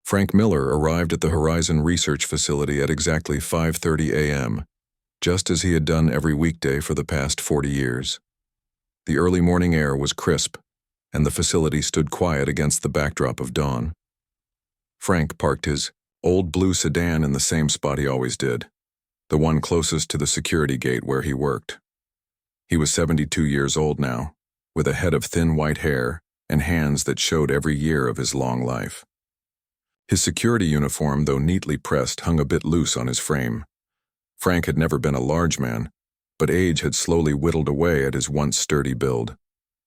Frank Miller arrived at the Horizon Research Facility at exactly 5:30 a.m., just as he had done every weekday for the past 40 years. The early morning air was crisp, and the facility stood quiet against the backdrop of dawn. Frank parked his old blue sedan in the same spot he always did, the one closest to the security gate where he worked. He was 72 years old now, with a head of thin white hair and hands that showed every year of his long life. His security uniform, though neatly pressed, hung a bit loose on his frame. Frank had never been a large man, but age had slowly whittled away at his once sturdy build.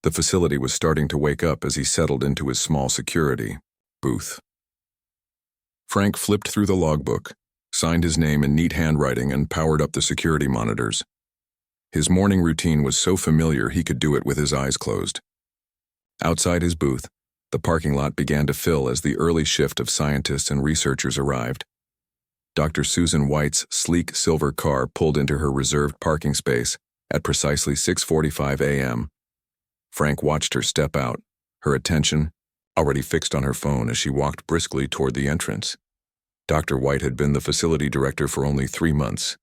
The facility was starting to wake up as he settled into his small security booth. Frank flipped through the logbook, signed his name in neat handwriting, and powered up the security monitors. His morning routine was so familiar he could do it with his eyes closed. Outside his booth, the parking lot began to fill as the early shift of scientists and researchers arrived. Dr. Susan White's sleek silver car pulled into her reserved parking space at precisely 6:45 a.m. Frank watched her step out, her attention already fixed on her phone as she walked briskly toward the entrance. Dr. White had been the facility director for only 3 months,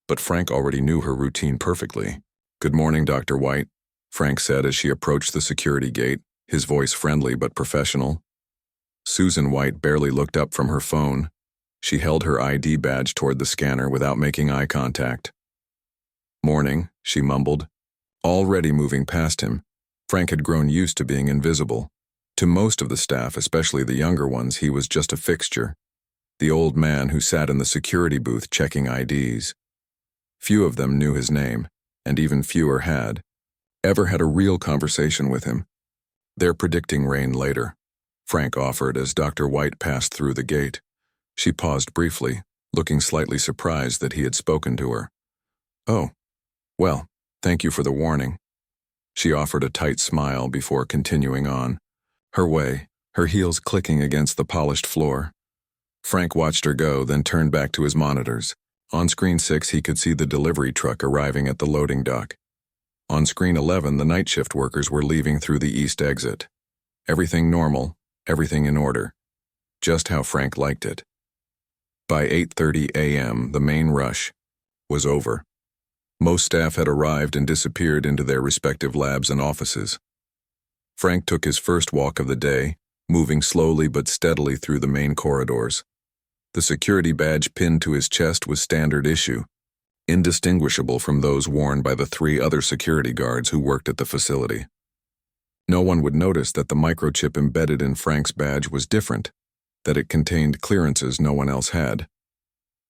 but Frank already knew her routine perfectly. "Good morning, Dr. White," Frank said as she approached the security gate, his voice friendly but professional. Susan White barely looked up from her phone. She held her ID badge toward the scanner without making eye contact. "Morning," she mumbled. Already moving past him, Frank had grown used to being invisible. To most of the staff, especially the younger ones, he was just a fixture, the old man who sat in the security booth checking IDs. Few of them knew his name, and even fewer had ever had a real conversation with him. "They're predicting rain later," Frank offered as Dr. White passed through the gate. She paused briefly, looking slightly surprised that he had spoken to her. "Oh, well, thank you for the warning." She offered a tight smile before continuing on her way, her heels clicking against the polished floor. Frank watched her go, then turned back to his monitors. On screen 6, he could see the delivery truck arriving at the loading dock. On screen 11, the night shift workers were leaving through the east exit. Everything normal, everything in order. Just how Frank liked it. By 8:30 a.m., the main rush was over. Most staff had arrived and disappeared into their respective labs and offices. Frank took his first walk of the day, moving slowly but steadily through the main corridors. The security badge pinned to his chest was standard issue, indistinguishable from those worn by the 3 other security guards who worked at the facility. No one would notice that the microchip embedded in Frank's badge was different, that it contained clearances no one else had.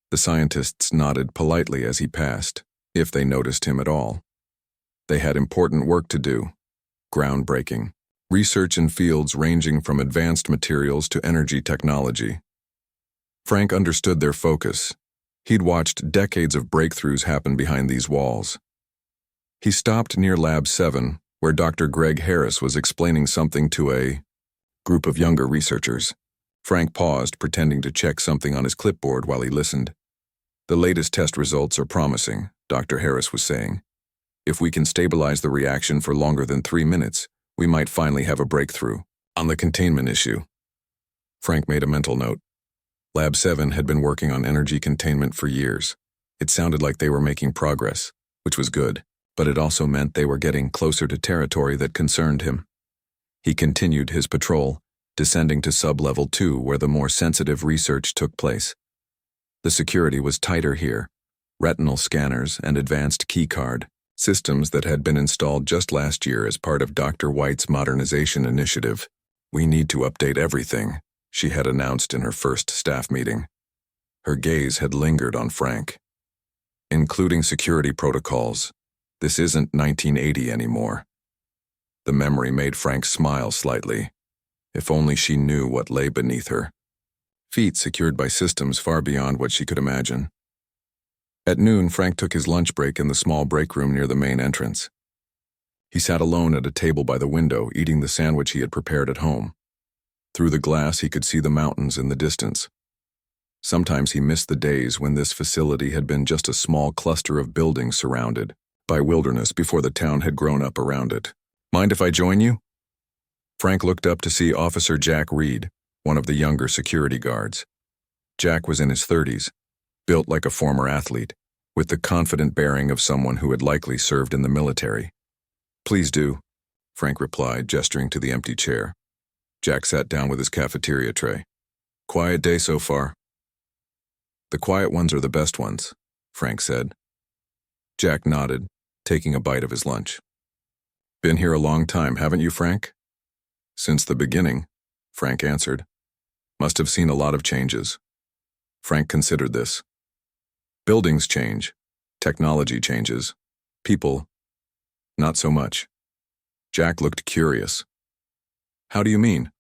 The scientists nodded politely as he passed, if they noticed him at all. They had important work to do, groundbreaking research in fields ranging from advanced materials to energy technology. Frank understood their focus. He'd watched decades of breakthroughs happen behind these walls. He stopped near Lab 7, where Dr. Greg Harris was explaining something to a group of younger researchers. Frank paused, pretending to check something on his clipboard while he listened. "The latest test results are promising," Dr. Harris was saying. "If we can stabilize the reaction for longer than 3 minutes, we might finally have a breakthrough on the containment issue." Frank made a mental note. Lab 7 had been working on energy containment for years. It sounded like they were making progress, which was good, but it also meant they were getting closer to territory that concerned him. He continued his patrol, descending to sub-level 2 where the more sensitive research took place. The security was tighter here, retinal scanners and advanced keycard systems that had been installed just last year as part of Dr. White's modernization initiative. "We need to update everything," she had announced in her first staff meeting. Her gaze had lingered on Frank. "Including security protocols. This isn't 1980 anymore." The memory made Frank smile slightly. If only she knew what lay beneath her. Feet secured by systems far beyond what she could imagine. At noon, Frank took his lunch break in the small break room near the main entrance. He sat alone at a table by the window, eating the sandwich he had prepared at home. Through the glass, he could see the mountains in the distance. Sometimes he missed the days when this facility had been just a small cluster of buildings surrounded by wilderness before the town had grown up around it. "Mind if I join you?" Frank looked up to see Officer Jack Reed, one of the younger security guards. Jack was in his 30s, built like a former athlete, with the confident bearing of someone who had likely served in the military. "Please do," Frank replied, gesturing to the empty chair. Jack sat down with his cafeteria tray. "Quiet day so far." "The quiet ones are the best ones," Frank said. Jack nodded, taking a bite of his lunch. "Been here a long time, haven't you, Frank?" "Since the beginning," Frank answered. "Must have seen a lot of changes." Frank considered this. "Buildings change, technology changes, people, not so much." Jack looked curious. "How do you mean?"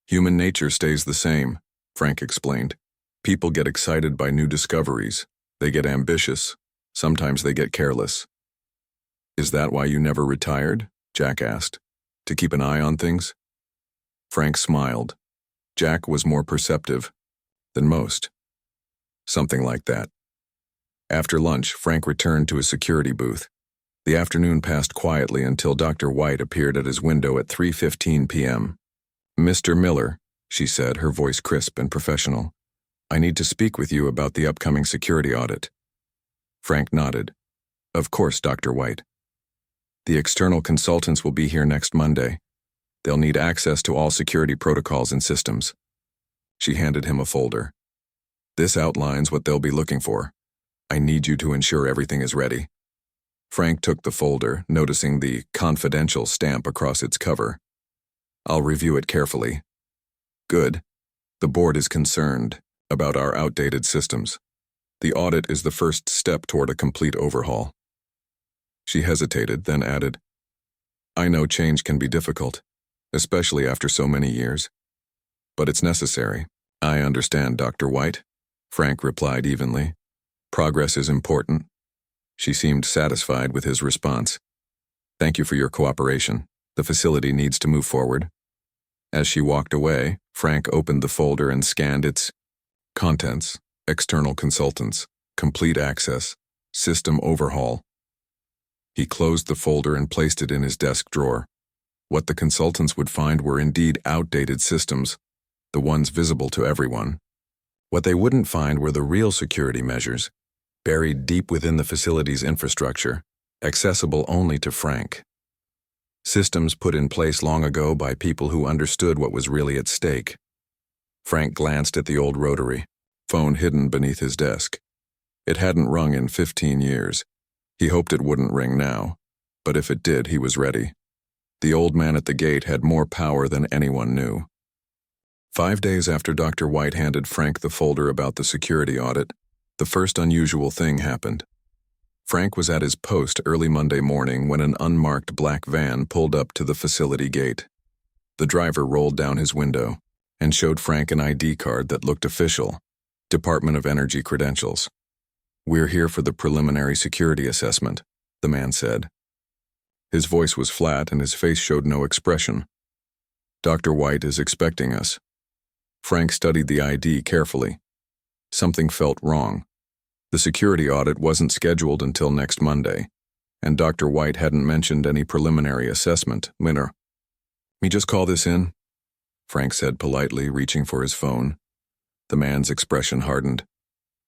"Human nature stays the same," Frank explained. "People get excited by new discoveries. They get ambitious. Sometimes they get careless." "Is that why you never retired?" Jack asked. "To keep an eye on things?" Frank smiled. Jack was more perceptive than most. Something like that. After lunch, Frank returned to his security booth. The afternoon passed quietly until Dr. White appeared at his window at 3:15 p.m. "Mr. Miller," she said, her voice crisp and professional, "I need to speak with you about the upcoming security audit." Frank nodded. "Of course, Dr. White. The external consultants will be here next Monday. They'll need access to all security protocols and systems." She handed him a folder. "This outlines what they'll be looking for. I need you to ensure everything is ready." Frank took the folder, noticing the confidential stamp across its cover. "I'll review it carefully." "Good. The board is concerned about our outdated systems. The audit is the first step toward a complete overhaul." She hesitated, then added, "I know change can be difficult, especially after so many years. But it's necessary." "I understand, Dr. White," Frank replied evenly. "Progress is important." She seemed satisfied with his response. "Thank you for your cooperation. The facility needs to move forward." As she walked away, Frank opened the folder and scanned its contents: external consultants, complete access, system overhaul. He closed the folder and placed it in his desk drawer. What the consultants would find were indeed outdated systems, the ones visible to everyone. What they wouldn't find were the real security measures, buried deep within the facility's infrastructure, accessible only to Frank. Systems put in place long ago by people who understood what was really at stake. Frank glanced at the old rotary phone hidden beneath his desk. It hadn't rung in 15 years. He hoped it wouldn't ring now, but if it did, he was ready. The old man at the gate had more power than anyone knew. 5 days after Dr. White handed Frank the folder about the security audit, the first unusual thing happened. Frank was at his post early Monday morning when an unmarked black van pulled up to the facility gate. The driver rolled down his window and showed Frank an ID card that looked official: Department of Energy credentials. "We're here for the preliminary security assessment," the man said. His voice was flat and his face showed no expression. "Dr. White is expecting us." Frank studied the ID carefully. Something felt wrong. The security audit wasn't scheduled until next Monday, and Dr. White hadn't mentioned any preliminary assessment. "Minor, me just call this in?" Frank said politely, reaching for his phone. The man's expression hardened.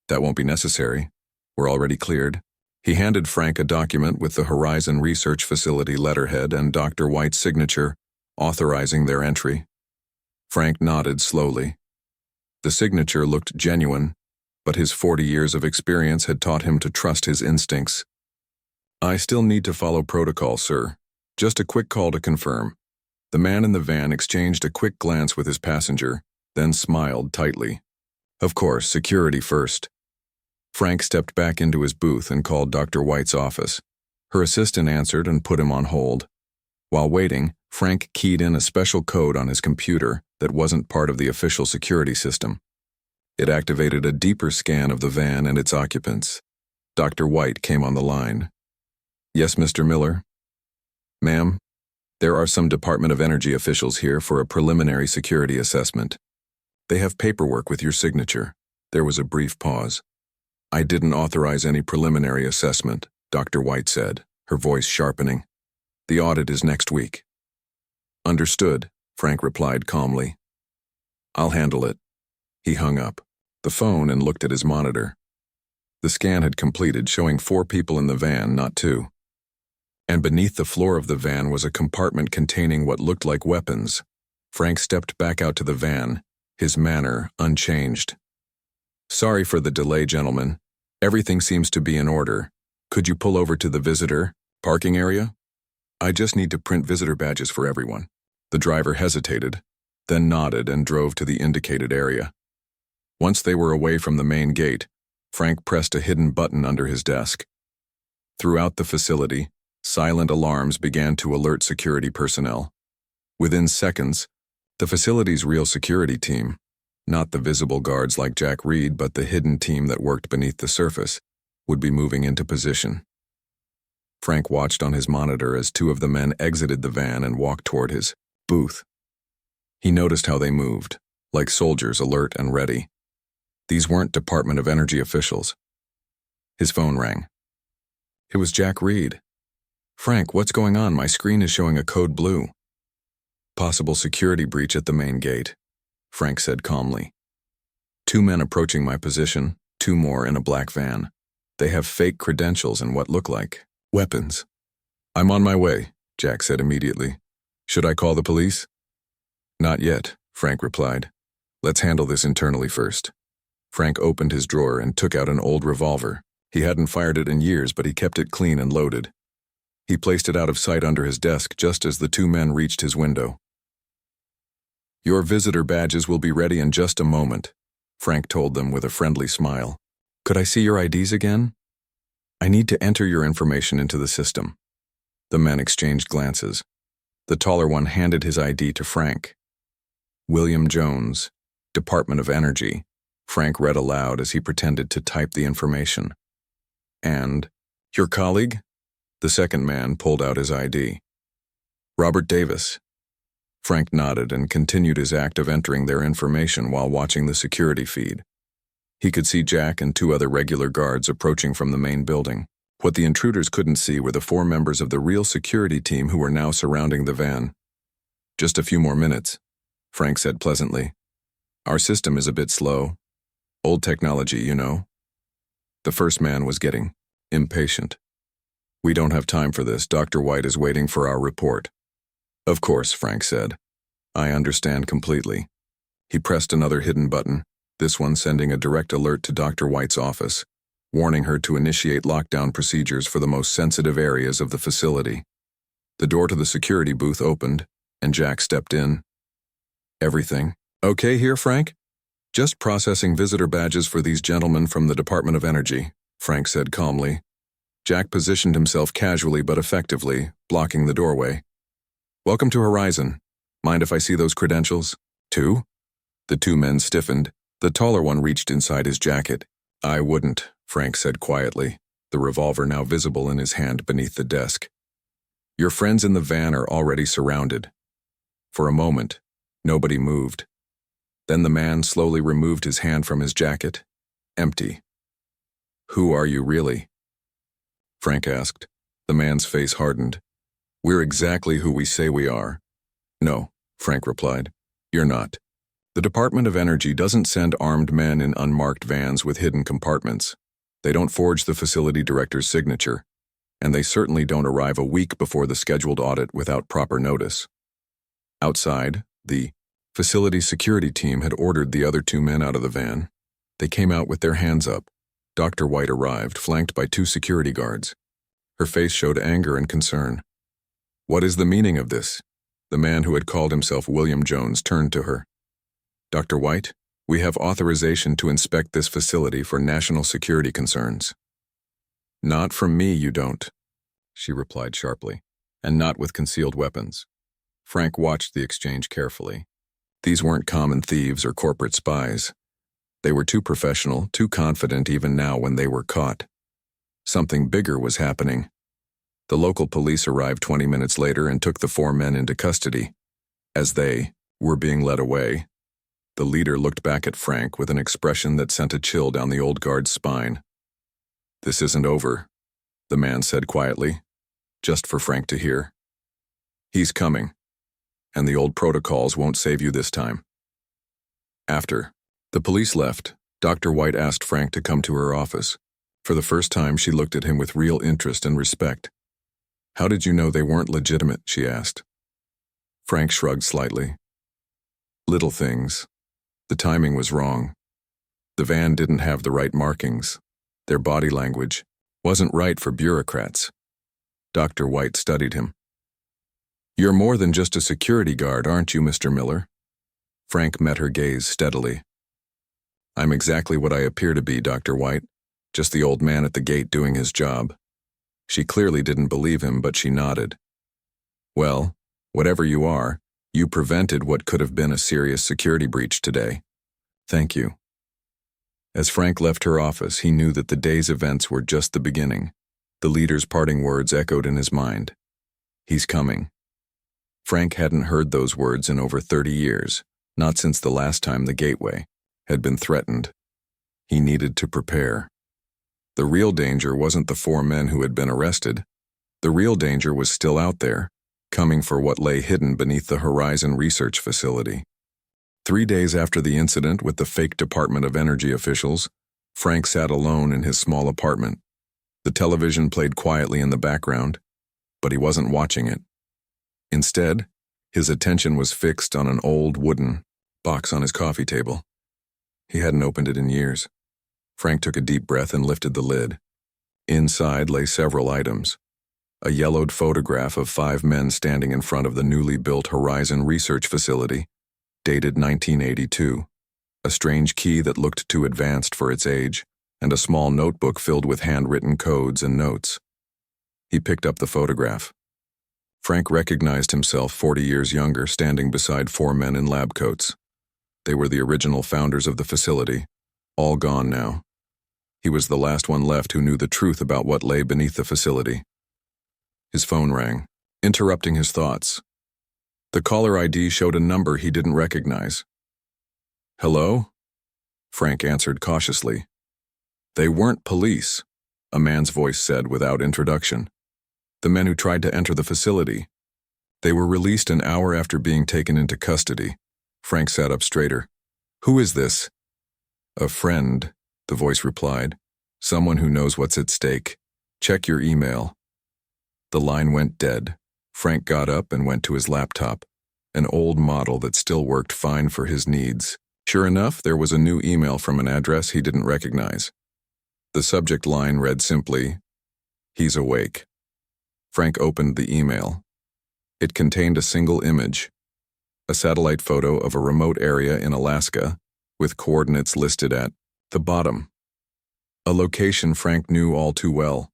"That won't be necessary. We're already cleared." He handed Frank a document with the Horizon Research Facility letterhead and Dr. White's signature, authorizing their entry. Frank nodded slowly. The signature looked genuine, but his 40 years of experience had taught him to trust his instincts. "I still need to follow protocol, sir. Just a quick call to confirm." The man in the van exchanged a quick glance with his passenger, then smiled tightly. "Of course, security first." Frank stepped back into his booth and called Dr. White's office. Her assistant answered and put him on hold. While waiting, Frank keyed in a special code on his computer that wasn't part of the official security system. It activated a deeper scan of the van and its occupants. Dr. White came on the line. "Yes, Mr. Miller?" "Ma'am, there are some Department of Energy officials here for a preliminary security assessment. They have paperwork with your signature." There was a brief pause. "I didn't authorize any preliminary assessment," Dr. White said, her voice sharpening. "The audit is next week." "Understood," Frank replied calmly. I'll handle it. He hung up the phone and looked at his monitor. The scan had completed, showing 4 people in the van, not 2. And beneath the floor of the van was a compartment containing what looked like weapons. Frank stepped back out to the van, his manner unchanged. Sorry for the delay, gentlemen. Everything seems to be in order. Could you pull over to the visitor parking area? I just need to print visitor badges for everyone. The driver hesitated, then nodded and drove to the indicated area. Once they were away from the main gate, Frank pressed a hidden button under his desk. Throughout the facility, silent alarms began to alert security personnel. Within seconds, the facility's real security team, not the visible guards like Jack Reed but the hidden team that worked beneath the surface, would be moving into position. Frank watched on his monitor as 2 of the men exited the van and walked toward his booth. He noticed how they moved, like soldiers alert and ready. These weren't Department of Energy officials. His phone rang. It was Jack Reed. Frank, what's going on? My screen is showing a code blue. Possible security breach at the main gate, Frank said calmly. 2 men approaching my position, 2 more in a black van. They have fake credentials and what look like weapons. I'm on my way, Jack said immediately. Should I call the police? Not yet, Frank replied. Let's handle this internally first. Frank opened his drawer and took out an old revolver. He hadn't fired it in years, but he kept it clean and loaded. He placed it out of sight under his desk just as the 2 men reached his window. Your visitor badges will be ready in just a moment, Frank told them with a friendly smile. Could I see your IDs again? I need to enter your information into the system. The men exchanged glances. The taller one handed his ID to Frank. William Jones, Department of Energy, Frank read aloud as he pretended to type the information. And, your colleague? The second man pulled out his ID. Robert Davis. Frank nodded and continued his act of entering their information while watching the security feed. He could see Jack and 2 other regular guards approaching from the main building. What the intruders couldn't see were the 4 members of the real security team who were now surrounding the van. Just a few more minutes, Frank said pleasantly. Our system is a bit slow. Old technology, you know. The first man was getting impatient. We don't have time for this. Dr. White is waiting for our report. Of course, Frank said. I understand completely. He pressed another hidden button, this one sending a direct alert to Dr. White's office, warning her to initiate lockdown procedures for the most sensitive areas of the facility. The door to the security booth opened, and Jack stepped in. Everything okay here, Frank? Just processing visitor badges for these gentlemen from the Department of Energy, Frank said calmly. Jack positioned himself casually but effectively, blocking the doorway. Welcome to Horizon. Mind if I see those credentials? 2? The 2 men stiffened. The taller one reached inside his jacket. I wouldn't, Frank said quietly, the revolver now visible in his hand beneath the desk. Your friends in the van are already surrounded. For a moment, nobody moved. Then the man slowly removed his hand from his jacket. Empty. Who are you really? Frank asked. The man's face hardened. We're exactly who we say we are. No, Frank replied. You're not. The Department of Energy doesn't send armed men in unmarked vans with hidden compartments. They don't forge the facility director's signature. And they certainly don't arrive a week before the scheduled audit without proper notice. Outside, the facility security team had ordered the other 2 men out of the van. They came out with their hands up. Dr. White arrived, flanked by 2 security guards. Her face showed anger and concern. What is the meaning of this? The man who had called himself William Jones turned to her. Dr. White, we have authorization to inspect this facility for national security concerns. Not from me, you don't, she replied sharply, and not with concealed weapons. Frank watched the exchange carefully. These weren't common thieves or corporate spies. They were too professional, too confident even now when they were caught. Something bigger was happening. The local police arrived 20 minutes later and took the 4 men into custody. As they were being led away, the leader looked back at Frank with an expression that sent a chill down the old guard's spine. This isn't over, the man said quietly, just for Frank to hear. He's coming, and the old protocols won't save you this time. After the police left, Dr. White asked Frank to come to her office. For the first time, she looked at him with real interest and respect. "How did you know they weren't legitimate?" she asked. Frank shrugged slightly. "Little things. The timing was wrong. The van didn't have the right markings. Their body language wasn't right for bureaucrats." Dr. White studied him. "You're more than just a security guard, aren't you, Mr. Miller?" Frank met her gaze steadily. "I'm exactly what I appear to be, Dr. White, just the old man at the gate doing his job." She clearly didn't believe him, but she nodded. "Well, whatever you are, you prevented what could have been a serious security breach today. Thank you." As Frank left her office, he knew that the day's events were just the beginning. The leader's parting words echoed in his mind. "He's coming." Frank hadn't heard those words in over 30 years, not since the last time the gateway had been threatened. He needed to prepare. The real danger wasn't the 4 men who had been arrested. The real danger was still out there, coming for what lay hidden beneath the Horizon Research Facility. 3 days after the incident with the fake Department of Energy officials, Frank sat alone in his small apartment. The television played quietly in the background, but he wasn't watching it. Instead, his attention was fixed on an old wooden box on his coffee table. He hadn't opened it in years. Frank took a deep breath and lifted the lid. Inside lay several items. A yellowed photograph of 5 men standing in front of the newly built Horizon Research Facility, dated 1982, a strange key that looked too advanced for its age, and a small notebook filled with handwritten codes and notes. He picked up the photograph. Frank recognized himself 40 years younger, standing beside 4 men in lab coats. They were the original founders of the facility, all gone now. He was the last one left who knew the truth about what lay beneath the facility. His phone rang, interrupting his thoughts. The caller ID showed a number he didn't recognize. "Hello?" Frank answered cautiously. "They weren't police," a man's voice said without introduction. "The men who tried to enter the facility. They were released an hour after being taken into custody." Frank sat up straighter. "Who is this?" "A friend," the voice replied. "Someone who knows what's at stake. Check your email." The line went dead. Frank got up and went to his laptop, an old model that still worked fine for his needs. Sure enough, there was a new email from an address he didn't recognize. The subject line read simply, "He's awake." Frank opened the email. It contained a single image, a satellite photo of a remote area in Alaska, with coordinates listed at the bottom. A location Frank knew all too well.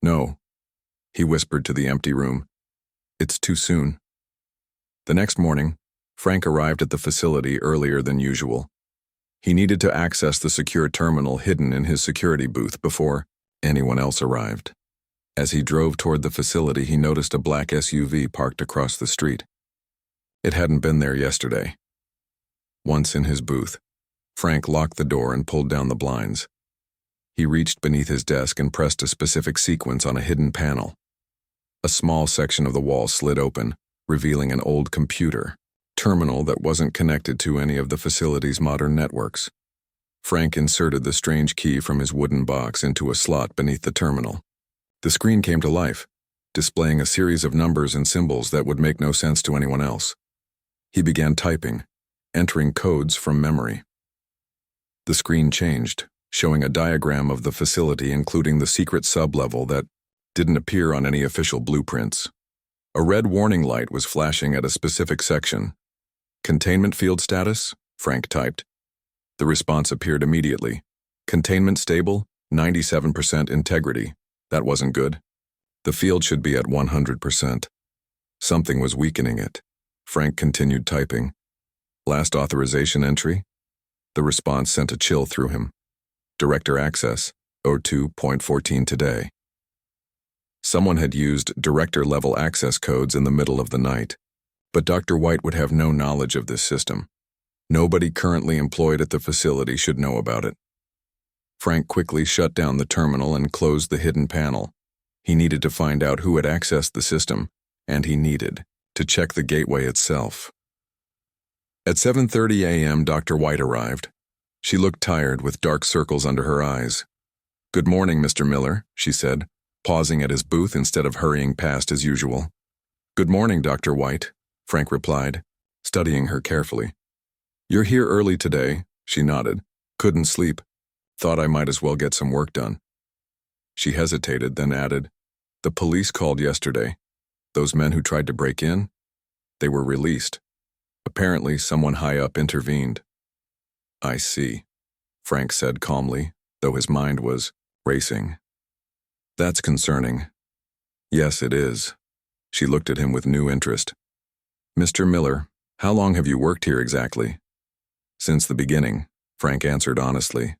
"No," he whispered to the empty room. "It's too soon." The next morning, Frank arrived at the facility earlier than usual. He needed to access the secure terminal hidden in his security booth before anyone else arrived. As he drove toward the facility, he noticed a black SUV parked across the street. It hadn't been there yesterday. Once in his booth, Frank locked the door and pulled down the blinds. He reached beneath his desk and pressed a specific sequence on a hidden panel. A small section of the wall slid open, revealing an old computer terminal that wasn't connected to any of the facility's modern networks. Frank inserted the strange key from his wooden box into a slot beneath the terminal. The screen came to life, displaying a series of numbers and symbols that would make no sense to anyone else. He began typing, entering codes from memory. The screen changed, showing a diagram of the facility including the secret sublevel that didn't appear on any official blueprints. A red warning light was flashing at a specific section. "Containment field status?" Frank typed. The response appeared immediately. "Containment stable, 97% integrity." That wasn't good. The field should be at 100%. Something was weakening it. Frank continued typing. "Last authorization entry?" The response sent a chill through him. "Director access, 02.14 today." Someone had used director-level access codes in the middle of the night, but Dr. White would have no knowledge of this system. Nobody currently employed at the facility should know about it. Frank quickly shut down the terminal and closed the hidden panel. He needed to find out who had accessed the system, and he needed to check the gateway itself. At 7:30 a.m., Dr. White arrived. She looked tired, with dark circles under her eyes. "Good morning, Mr. Miller," she said, pausing at his booth instead of hurrying past as usual. "Good morning, Dr. White," Frank replied, studying her carefully. "You're here early today," she nodded. "Couldn't sleep. Thought I might as well get some work done." She hesitated, then added, "The police called yesterday. Those men who tried to break in? They were released. Apparently, someone high up intervened." "I see," Frank said calmly, though his mind was racing. "That's concerning." "Yes, it is." She looked at him with new interest. "Mr. Miller, how long have you worked here exactly?" "Since the beginning," Frank answered honestly.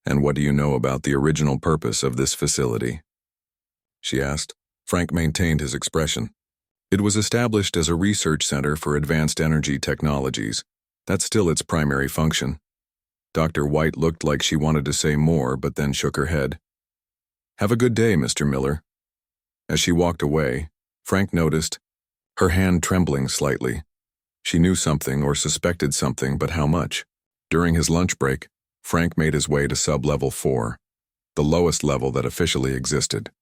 "And what do you know about the original purpose of this facility?" she asked. Frank maintained his expression. "It was established as a research center for advanced energy technologies. That's still its primary function." Dr. White looked like she wanted to say more, but then shook her head. "Have a good day, Mr. Miller." As she walked away, Frank noticed her hand trembling slightly. She knew something or suspected something, but how much? During his lunch break, Frank made his way to sub-level 4, the lowest level that officially existed.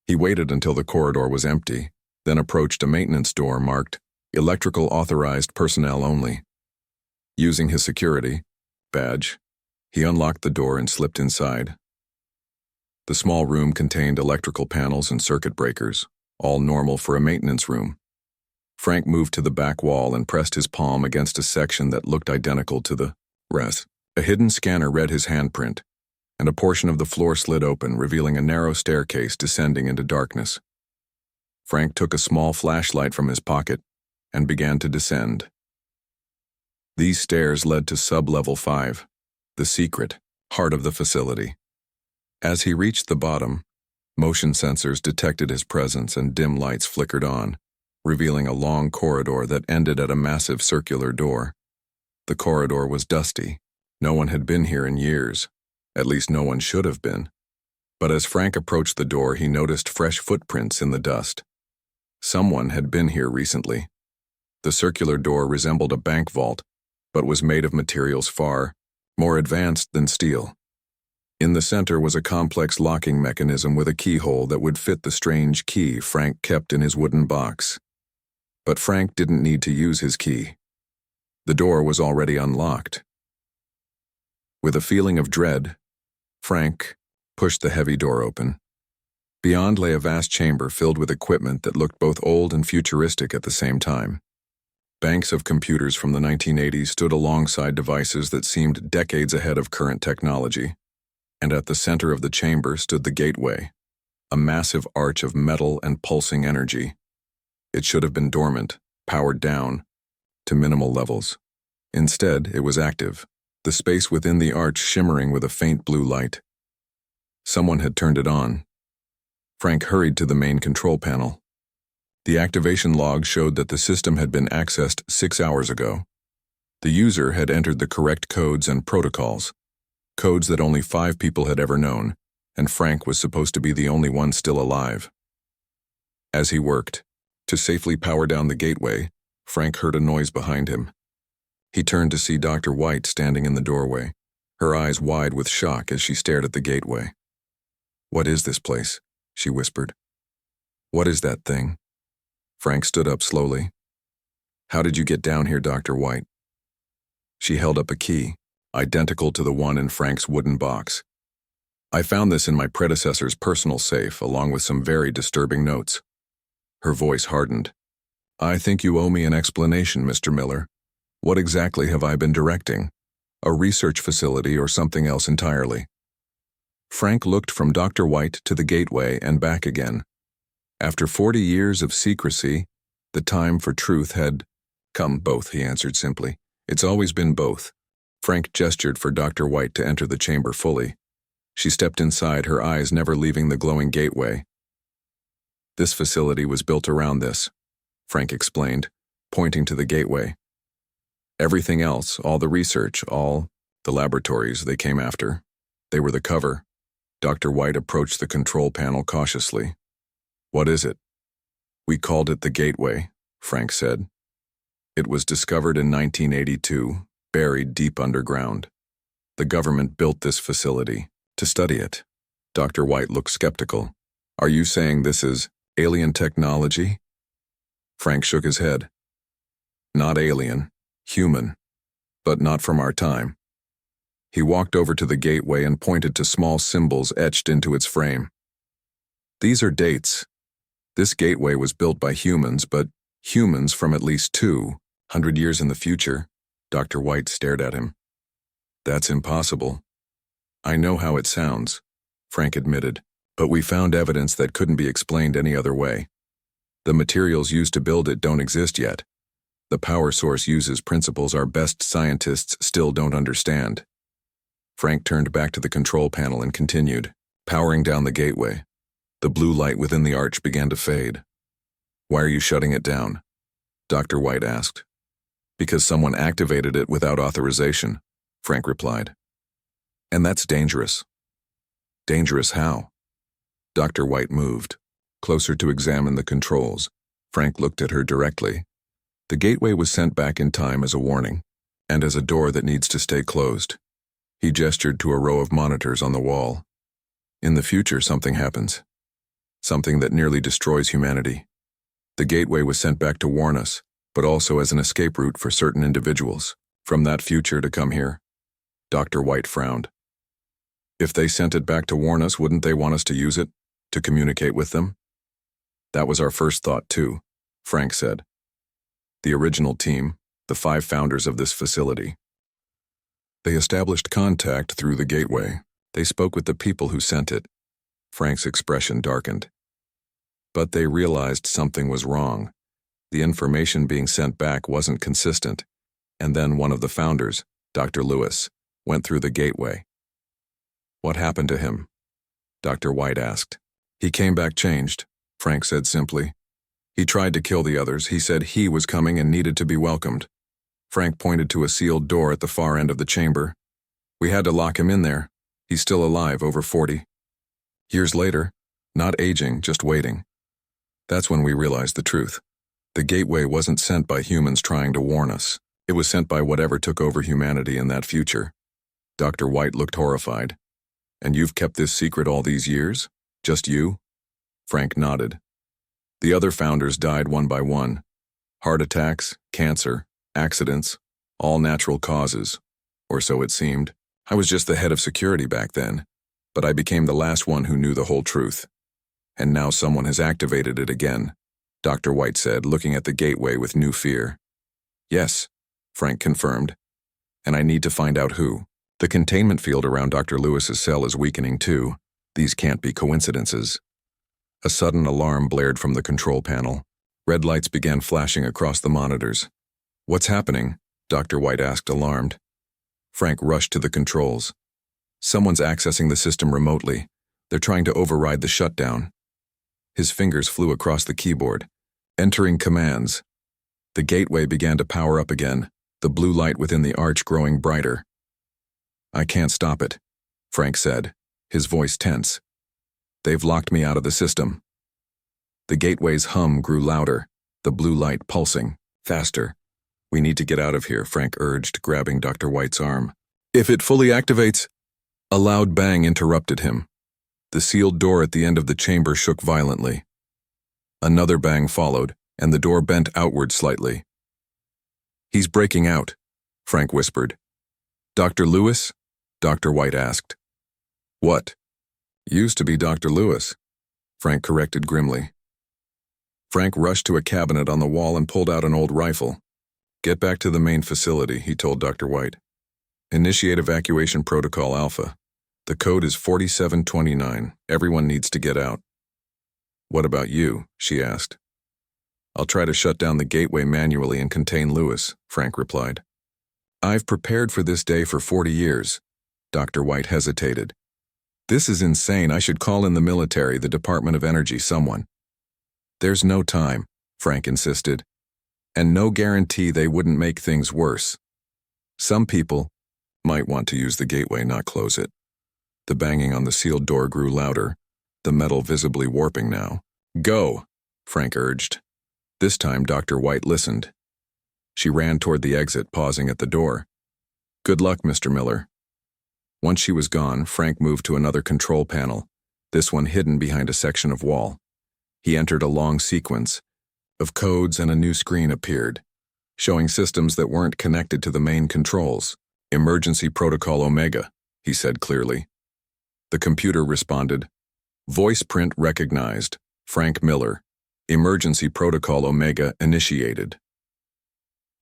He waited until the corridor was empty, then approached a maintenance door marked "Electrical Authorized Personnel Only." Using his security badge, he unlocked the door and slipped inside. The small room contained electrical panels and circuit breakers, all normal for a maintenance room. Frank moved to the back wall and pressed his palm against a section that looked identical to the rest. A hidden scanner read his handprint, and a portion of the floor slid open, revealing a narrow staircase descending into darkness. Frank took a small flashlight from his pocket and began to descend. These stairs led to sub-level 5, the secret heart of the facility. As he reached the bottom, motion sensors detected his presence and dim lights flickered on, revealing a long corridor that ended at a massive circular door. The corridor was dusty. No one had been here in years. At least no one should have been. But as Frank approached the door, he noticed fresh footprints in the dust. Someone had been here recently. The circular door resembled a bank vault, but was made of materials far more advanced than steel. In the center was a complex locking mechanism with a keyhole that would fit the strange key Frank kept in his wooden box. But Frank didn't need to use his key. The door was already unlocked. With a feeling of dread, Frank pushed the heavy door open. Beyond lay a vast chamber filled with equipment that looked both old and futuristic at the same time. Banks of computers from the 1980s stood alongside devices that seemed decades ahead of current technology. And at the center of the chamber stood the gateway, a massive arch of metal and pulsing energy. It should have been dormant, powered down, to minimal levels. Instead, it was active, the space within the arch shimmering with a faint blue light. Someone had turned it on. Frank hurried to the main control panel. The activation log showed that the system had been accessed 6 hours ago. The user had entered the correct codes and protocols, codes that only 5 people had ever known, and Frank was supposed to be the only one still alive. As he worked to safely power down the gateway, Frank heard a noise behind him. He turned to see Dr. White standing in the doorway, her eyes wide with shock as she stared at the gateway. "What is this place?" she whispered. "What is that thing?" Frank stood up slowly. "How did you get down here, Dr. White?" She held up a key, identical to the one in Frank's wooden box. "I found this in my predecessor's personal safe, along with some very disturbing notes." Her voice hardened. "I think you owe me an explanation, Mr. Miller. What exactly have I been directing? A research facility or something else entirely?" Frank looked from Dr. White to the gateway and back again. After 40 years of secrecy, the time for truth had come. "Both," he answered simply. "It's always been both." Frank gestured for Dr. White to enter the chamber fully. She stepped inside, her eyes never leaving the glowing gateway. "This facility was built around this," Frank explained, pointing to the gateway. "Everything else, all the research, all the laboratories they came after, they were the cover." Dr. White approached the control panel cautiously. "What is it?" "We called it the gateway," Frank said. It was discovered in 1982, buried deep underground. The government built this facility to study it. Dr. White looked skeptical. Are you saying this is alien technology? Frank shook his head. Not alien, human, but not from our time. He walked over to the gateway and pointed to small symbols etched into its frame. These are dates. This gateway was built by humans, but humans from at least 200 years in the future. Dr. White stared at him. That's impossible. I know how it sounds, Frank admitted, but we found evidence that couldn't be explained any other way. The materials used to build it don't exist yet. The power source uses principles our best scientists still don't understand. Frank turned back to the control panel and continued, powering down the gateway. The blue light within the arch began to fade. Why are you shutting it down? Dr. White asked. Because someone activated it without authorization, Frank replied. And that's dangerous. Dangerous how? Dr. White moved, closer to examine the controls. Frank looked at her directly. The gateway was sent back in time as a warning, and as a door that needs to stay closed. He gestured to a row of monitors on the wall. In the future, something happens. Something that nearly destroys humanity. The gateway was sent back to warn us, but also as an escape route for certain individuals from that future to come here. Dr. White frowned. If they sent it back to warn us, wouldn't they want us to use it, to communicate with them? That was our first thought too, Frank said. The original team, the 5 founders of this facility. They established contact through the gateway. They spoke with the people who sent it. Frank's expression darkened. But they realized something was wrong. The information being sent back wasn't consistent. And then one of the founders, Dr. Lewis, went through the gateway. What happened to him? Dr. White asked. He came back changed, Frank said simply. He tried to kill the others. He said he was coming and needed to be welcomed. Frank pointed to a sealed door at the far end of the chamber. We had to lock him in there. He's still alive, over 40. Years later, not aging, just waiting. That's when we realized the truth. The gateway wasn't sent by humans trying to warn us. It was sent by whatever took over humanity in that future. Dr. White looked horrified. And you've kept this secret all these years? Just you? Frank nodded. The other founders died one by one. Heart attacks, cancer, accidents, all natural causes. Or so it seemed. I was just the head of security back then, but I became the last one who knew the whole truth. And now someone has activated it again, Dr. White said, looking at the gateway with new fear. Yes, Frank confirmed. And I need to find out who. The containment field around Dr. Lewis's cell is weakening too. These can't be coincidences. A sudden alarm blared from the control panel. Red lights began flashing across the monitors. What's happening? Dr. White asked, alarmed. Frank rushed to the controls. Someone's accessing the system remotely. They're trying to override the shutdown. His fingers flew across the keyboard, entering commands. The gateway began to power up again, the blue light within the arch growing brighter. I can't stop it, Frank said, his voice tense. They've locked me out of the system. The gateway's hum grew louder, the blue light pulsing, faster. We need to get out of here, Frank urged, grabbing Dr. White's arm. If it fully activates... A loud bang interrupted him. The sealed door at the end of the chamber shook violently. Another bang followed, and the door bent outward slightly. He's breaking out, Frank whispered. Dr. Lewis? Dr. White asked. What? Used to be Dr. Lewis, Frank corrected grimly. Frank rushed to a cabinet on the wall and pulled out an old rifle. Get back to the main facility, he told Dr. White. Initiate evacuation protocol Alpha. The code is 4729. Everyone needs to get out. What about you? She asked. I'll try to shut down the gateway manually and contain Lewis, Frank replied. I've prepared for this day for 40 years. Dr. White hesitated. This is insane. I should call in the military, the Department of Energy, someone. There's no time, Frank insisted. And no guarantee they wouldn't make things worse. Some people might want to use the gateway, not close it. The banging on the sealed door grew louder, the metal visibly warping now. Go, Frank urged. This time Dr. White listened. She ran toward the exit, pausing at the door. "Good luck, Mr. Miller." Once she was gone, Frank moved to another control panel, this one hidden behind a section of wall. He entered a long sequence of codes and a new screen appeared, showing systems that weren't connected to the main controls. "Emergency Protocol Omega," he said clearly. The computer responded, "Voice print recognized. Frank Miller. Emergency Protocol Omega initiated."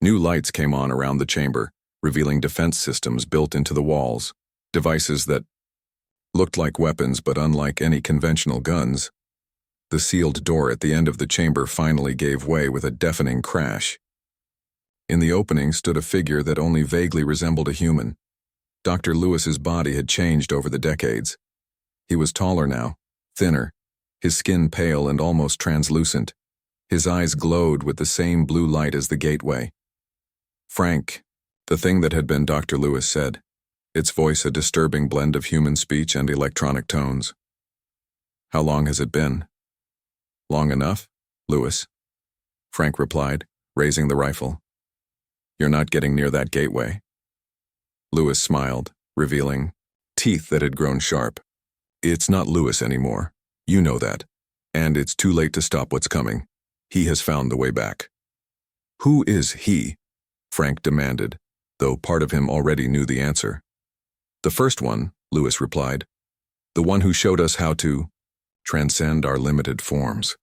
New lights came on around the chamber, revealing defense systems built into the walls, devices that looked like weapons but unlike any conventional guns. The sealed door at the end of the chamber finally gave way with a deafening crash. In the opening stood a figure that only vaguely resembled a human. Dr. Lewis's body had changed over the decades. He was taller now, thinner, his skin pale and almost translucent. His eyes glowed with the same blue light as the gateway. "Frank," the thing that had been Dr. Lewis said, its voice a disturbing blend of human speech and electronic tones. "How long has it been?" "Long enough, Lewis," Frank replied, raising the rifle. "You're not getting near that gateway." Lewis smiled, revealing teeth that had grown sharp. "It's not Lewis anymore. You know that. And it's too late to stop what's coming. He has found the way back." "Who is he?" Frank demanded, though part of him already knew the answer. "The first one," Lewis replied. "The one who showed us how to transcend our limited forms.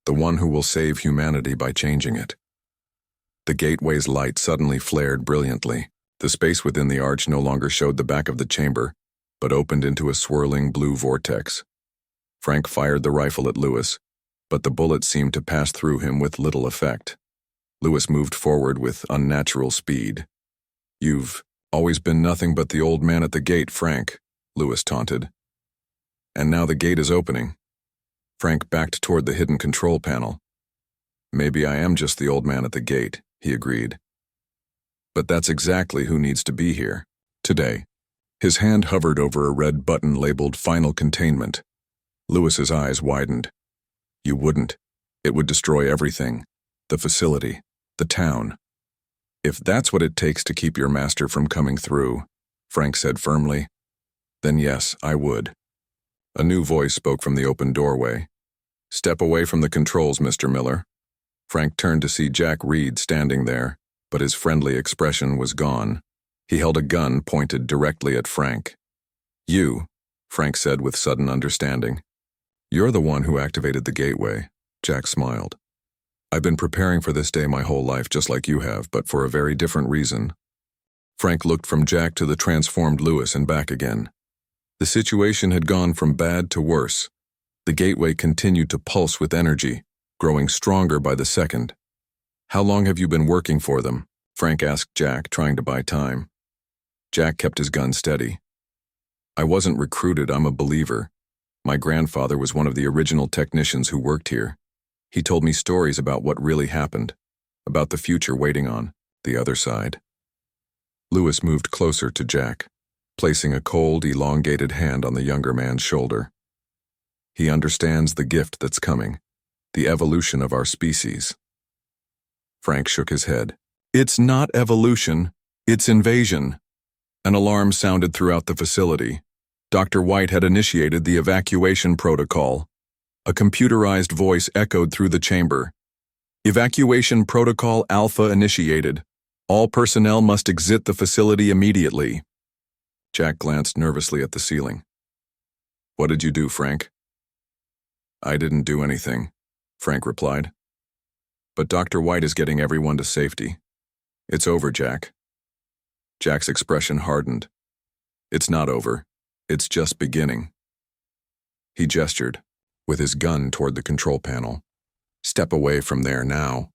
The one who will save humanity by changing it." The gateway's light suddenly flared brilliantly. The space within the arch no longer showed the back of the chamber, but opened into a swirling blue vortex. Frank fired the rifle at Lewis, but the bullet seemed to pass through him with little effect. Lewis moved forward with unnatural speed. "You've always been nothing but the old man at the gate, Frank," Lewis taunted. "And now the gate is opening." Frank backed toward the hidden control panel. "Maybe I am just the old man at the gate," he agreed. "But that's exactly who needs to be here, today." His hand hovered over a red button labeled Final Containment. Lewis's eyes widened. "You wouldn't. It would destroy everything. The facility, the town." "If that's what it takes to keep your master from coming through," Frank said firmly, "then yes, I would." A new voice spoke from the open doorway. "Step away from the controls, Mr. Miller." Frank turned to see Jack Reed standing there, but his friendly expression was gone. He held a gun pointed directly at Frank. "You," Frank said with sudden understanding. "You're the one who activated the gateway," Jack smiled. "I've been preparing for this day my whole life just like you have, but for a very different reason." Frank looked from Jack to the transformed Lewis and back again. The situation had gone from bad to worse. The gateway continued to pulse with energy, growing stronger by the second. "How long have you been working for them?" Frank asked Jack, trying to buy time. Jack kept his gun steady. "I wasn't recruited, I'm a believer. My grandfather was one of the original technicians who worked here. He told me stories about what really happened, about the future waiting on the other side." Lewis moved closer to Jack, placing a cold, elongated hand on the younger man's shoulder. "He understands the gift that's coming, the evolution of our species." Frank shook his head. "It's not evolution, it's invasion." An alarm sounded throughout the facility. Dr. White had initiated the evacuation protocol. A computerized voice echoed through the chamber. "Evacuation protocol Alpha initiated. All personnel must exit the facility immediately." Jack glanced nervously at the ceiling. "What did you do, Frank?" "I didn't do anything," Frank replied. "But Dr. White is getting everyone to safety. It's over, Jack." Jack's expression hardened. "It's not over. It's just beginning." He gestured, with his gun toward the control panel. "Step away from there now."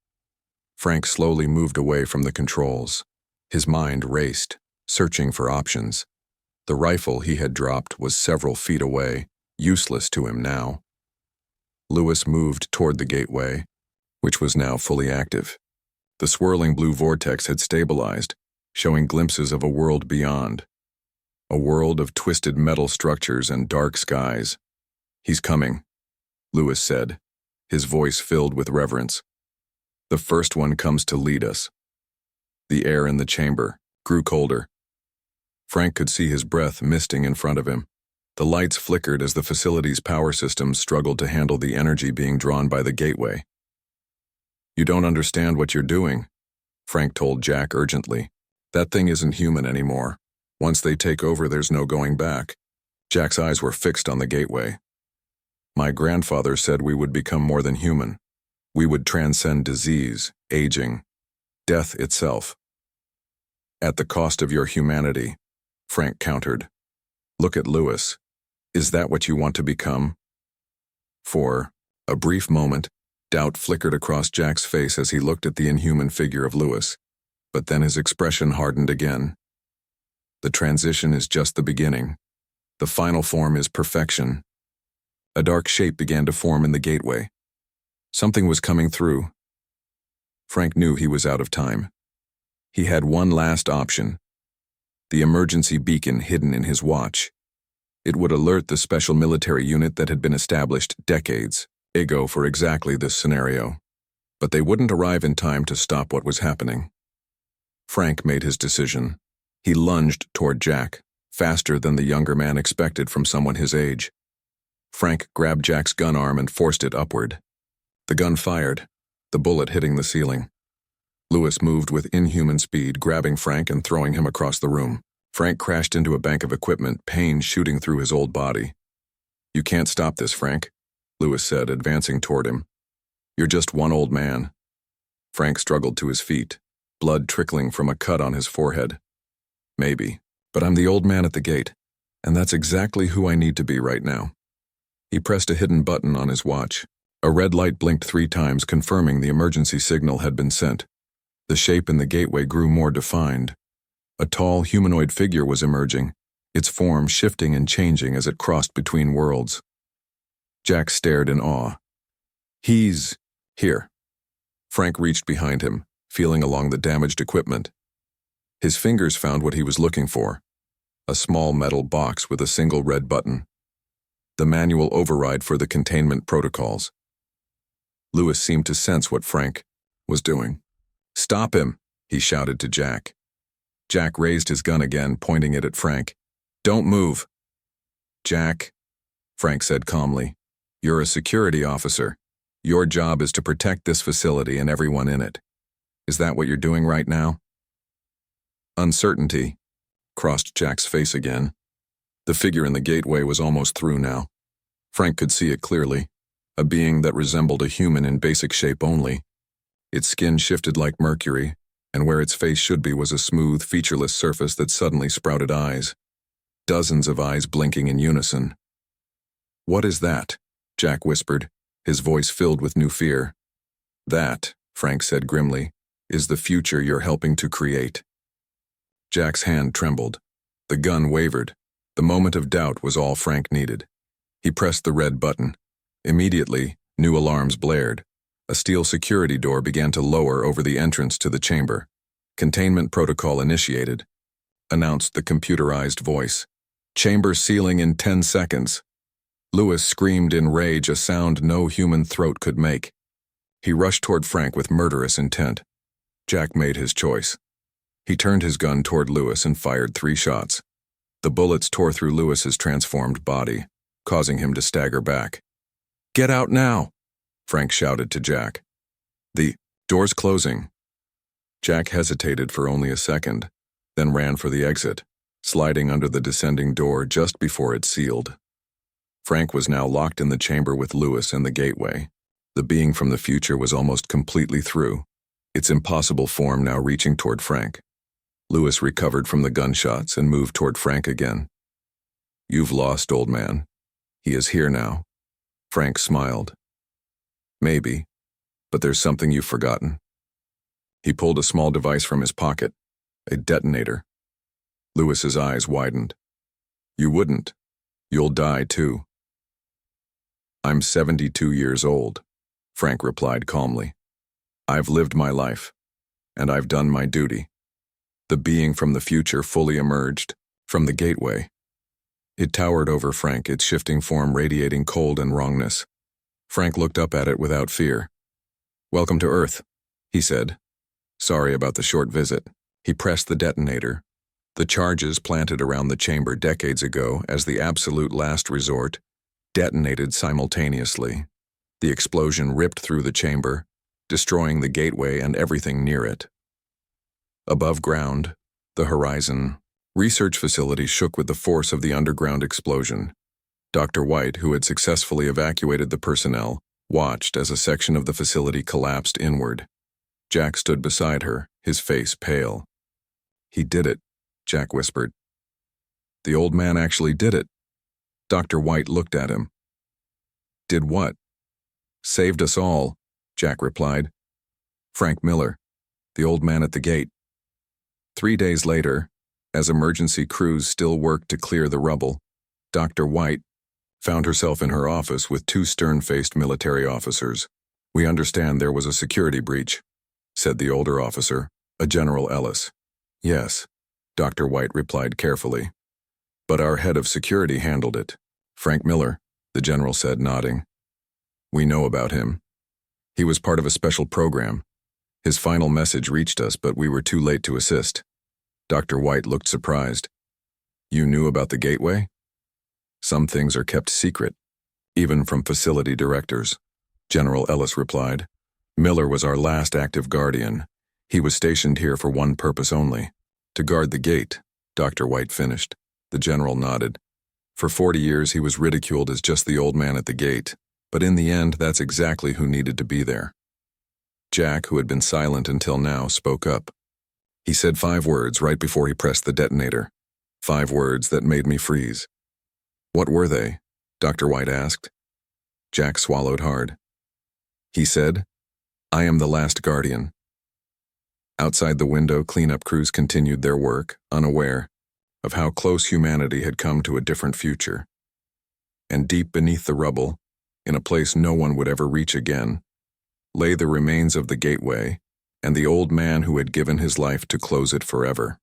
Frank slowly moved away from the controls. His mind raced, searching for options. The rifle he had dropped was several feet away, useless to him now. Lewis moved toward the gateway, which was now fully active. The swirling blue vortex had stabilized, showing glimpses of a world beyond. A world of twisted metal structures and dark skies. "He's coming," Lewis said, his voice filled with reverence. "The first one comes to lead us. The air in the chamber grew colder. Frank could see his breath misting in front of him. The lights flickered as the facility's power systems struggled to handle the energy being drawn by the gateway. "You don't understand what you're doing," Frank told Jack urgently. "That thing isn't human anymore. Once they take over, there's no going back." Jack's eyes were fixed on the gateway. "My grandfather said we would become more than human. We would transcend disease, aging, death itself." "At the cost of your humanity," Frank countered. "Look at Lewis. Is that what you want to become?" For a brief moment, doubt flickered across Jack's face as he looked at the inhuman figure of Lewis, but then his expression hardened again. "The transition is just the beginning. The final form is perfection." A dark shape began to form in the gateway. Something was coming through. Frank knew he was out of time. He had one last option: the emergency beacon hidden in his watch. It would alert the special military unit that had been established decades ago for exactly this scenario. But they wouldn't arrive in time to stop what was happening. Frank made his decision. He lunged toward Jack, faster than the younger man expected from someone his age. Frank grabbed Jack's gun arm and forced it upward. The gun fired, the bullet hitting the ceiling. Lewis moved with inhuman speed, grabbing Frank and throwing him across the room. Frank crashed into a bank of equipment, pain shooting through his old body. "You can't stop this, Frank," Lewis said, advancing toward him. "You're just one old man." Frank struggled to his feet, blood trickling from a cut on his forehead. "Maybe, but I'm the old man at the gate, and that's exactly who I need to be right now." He pressed a hidden button on his watch. A red light blinked 3 times, confirming the emergency signal had been sent. The shape in the gateway grew more defined. A tall, humanoid figure was emerging, its form shifting and changing as it crossed between worlds. Jack stared in awe. "He's here." Frank reached behind him, feeling along the damaged equipment. His fingers found what he was looking for: a small metal box with a single red button. The manual override for the containment protocols. Lewis seemed to sense what Frank was doing. "Stop him," he shouted to Jack. Jack raised his gun again, pointing it at Frank. "Don't move." "Jack," Frank said calmly, "you're a security officer. Your job is to protect this facility and everyone in it. Is that what you're doing right now?" Uncertainty crossed Jack's face again. The figure in the gateway was almost through now. Frank could see it clearly, a being that resembled a human in basic shape only. Its skin shifted like mercury, and where its face should be was a smooth, featureless surface that suddenly sprouted eyes. Dozens of eyes blinking in unison. "What is that?" Jack whispered, his voice filled with new fear. "That," Frank said grimly, "is the future you're helping to create." Jack's hand trembled. The gun wavered. The moment of doubt was all Frank needed. He pressed the red button. Immediately, new alarms blared. A steel security door began to lower over the entrance to the chamber. "Containment protocol initiated," announced the computerized voice. "Chamber sealing in 10 seconds. Lewis screamed in rage, a sound no human throat could make. He rushed toward Frank with murderous intent. Jack made his choice. He turned his gun toward Lewis and fired 3 shots. The bullets tore through Lewis's transformed body, causing him to stagger back. "Get out now!" Frank shouted to Jack. "The door's closing." Jack hesitated for only a second, then ran for the exit, sliding under the descending door just before it sealed. Frank was now locked in the chamber with Lewis and the gateway. The being from the future was almost completely through, its impossible form now reaching toward Frank. Lewis recovered from the gunshots and moved toward Frank again. "You've lost, old man. He is here now." Frank smiled. "Maybe, but there's something you've forgotten." He pulled a small device from his pocket, a detonator. Lewis's eyes widened. "You wouldn't. You'll die too." "I'm 72 years old," Frank replied calmly. "I've lived my life, and I've done my duty." The being from the future fully emerged from the gateway. It towered over Frank, its shifting form radiating cold and wrongness. Frank looked up at it without fear. "Welcome to Earth," he said. Sorry about the short visit. He pressed the detonator. The charges planted around the chamber decades ago as the absolute last resort detonated simultaneously. The explosion ripped through the chamber, destroying the gateway and everything near it. Above ground, the Horizon research facility shook with the force of the underground explosion. Dr. White, who had successfully evacuated the personnel, watched as a section of the facility collapsed inward. Jack stood beside her, his face pale. "He did it," Jack whispered. "The old man actually did it." Dr. White looked at him. "Did what?" "Saved us all," Jack replied. "Frank Miller, the old man at the gate." 3 days later, as emergency crews still worked to clear the rubble, Dr. White found herself in her office with 2 stern-faced military officers. "We understand there was a security breach," said the older officer, a General Ellis. "Yes," Dr. White replied carefully. "But our head of security handled it. Frank Miller," the general said, nodding. "We know about him. He was part of a special program. His final message reached us, but we were too late to assist." Dr. White looked surprised. "You knew about the gateway?" "Some things are kept secret, even from facility directors," General Ellis replied. "Miller was our last active guardian. He was stationed here for one purpose only, to guard the gate," Dr. White finished. The general nodded. "For 40 years he was ridiculed as just the old man at the gate, but in the end that's exactly who needed to be there." Jack, who had been silent until now, spoke up. He said 5 words right before he pressed the detonator. 5 words that made me freeze. "What were they?" Dr. White asked. Jack swallowed hard. He said, "I am the last guardian." Outside the window, cleanup crews continued their work, unaware of how close humanity had come to a different future. And deep beneath the rubble, in a place no one would ever reach again, lay the remains of the gateway and the old man who had given his life to close it forever.